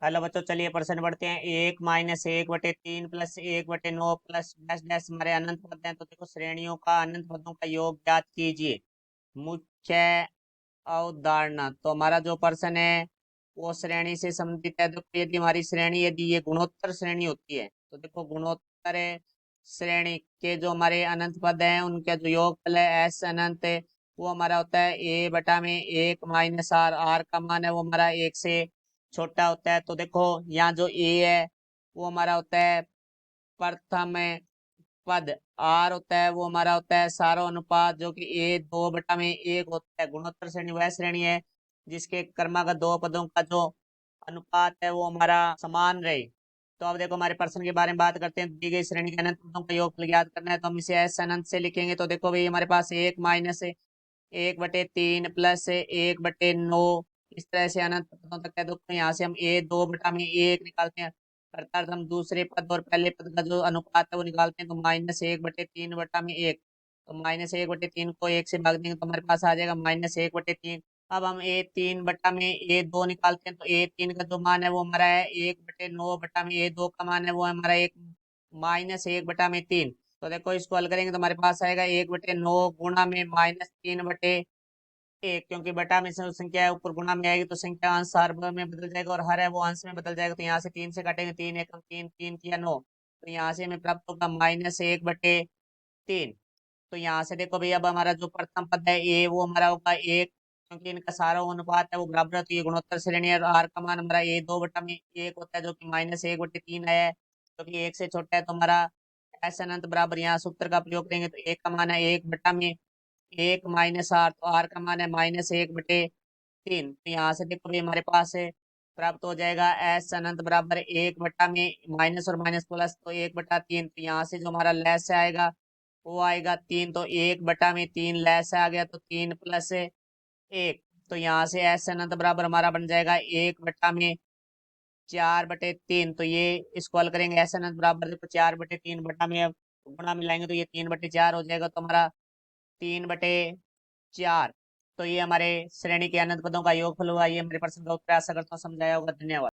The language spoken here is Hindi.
हेलो बच्चों, चलिए प्रश्न बढ़ते हैं। 1 - 1/3 प्लस 1/9 प्लस डैश डैश हमारे अनंत पद हैं। तो देखो, श्रेणियों का अनंत पदों का योग ज्ञात कीजिए। मुख्य अवधारणा। तो हमारा जो प्रश्न है वो श्रेणी से संबंधित है। देखो, यदि हमारी श्रेणी, यदि ये गुणोत्तर श्रेणी होती है तो देखो, गुणोत्तर श्रेणी के जो हमारे अनंत पद हैं उनका जो योगफल है एस अनंत है, वो हमारा होता है A/1 - R। आर का मान है वो हमारा 1 से छोटा होता है। तो देखो, यहाँ जो ए है वो हमारा होता है प्रथम पद। आर होता है वो हमारा होता है सारो अनुपात, जो कि A/2 होता है। गुणोत्तर श्रेणी वह श्रेणी है जिसके क्रमागत दो पदों का जो अनुपात है वो हमारा समान रहे। तो अब देखो, हमारे प्रश्न के बारे में बात करते हैं। दी गई श्रेणी के अनंत पदों का योगफल ज्ञात करना है, तो हम इसे एस अनंत से लिखेंगे। तो देखो भाई, हमारे पास 1 - 1/3 प्लस 1/9 इस तरह से अनंत पदों तक है। तो यहाँ से हम A/2 निकालते हैं, अर्थात हम दूसरे पद और पहले पद का जो अनुपात है वो निकालते हैं। तो -1/3/1। तो -1/3 को 1 से भाग देंगे तो हमारे पास आ जाएगा -1/3। अब हम A3/A2 निकालते हैं। तो A3 का जो मान है वो हमारा है 1/9/A2 का मान है वो हमारा एक -1/3। तो देखो, इसको हल करेंगे तो हमारे पास आएगा 1/9 गुणा में -3/1, क्योंकि बटा में से संख्या है ऊपर गुणा में आएगी तो संख्या अंश हर में बदल जाएगा और हर है वो अंश में बदल जाएगा। तो यहाँ से 3 से काटेंगे, 3 × 1 = 3, 3 × 9। तो यहाँ से हमें प्राप्त होगा -1/3। तो यहाँ से देखो भाई, अब हमारा जो प्रथम पद है ए वो हमारा होगा 1, क्योंकि इनका सारा अनुपात है वो बराबर है। तो ये गुणोत्तर श्रेणी है और आर का मान हमारा A/2 होता है, जो कि -1/3 है, जो कि 1 से छोटा है। तो हमारा एस अनंत बराबर, यहाँ सूत्र का प्रयोग करेंगे तो एक का मान है 1/1 माइनस आर। तो आर का मान है -1/3। तो यहाँ से देखो भाई, हमारे पास है प्राप्त हो जाएगा एस अनंत बराबर 1/, माइनस और माइनस प्लस, तो 1/3। तो यहाँ से जो हमारा लैस आएगा वो आएगा 3। तो 1/3 लैस आ गया, तो 3 + 1। तो यहाँ से एस अनंत बराबर हमारा बन जाएगा 1/4/3। तो ये इसको हल करेंगे, एस अनंत बराबर देखो 4/3 बटा में अब गुणा मिलाएंगे तो ये 3/4 हो जाएगा। तो हमारा 3/4। तो ये हमारे श्रेणी के अनंत पदों का योगफल हुआ। ये हमारे प्रश्न का उत्तर, आशा करता हूँ समझाया होगा। धन्यवाद।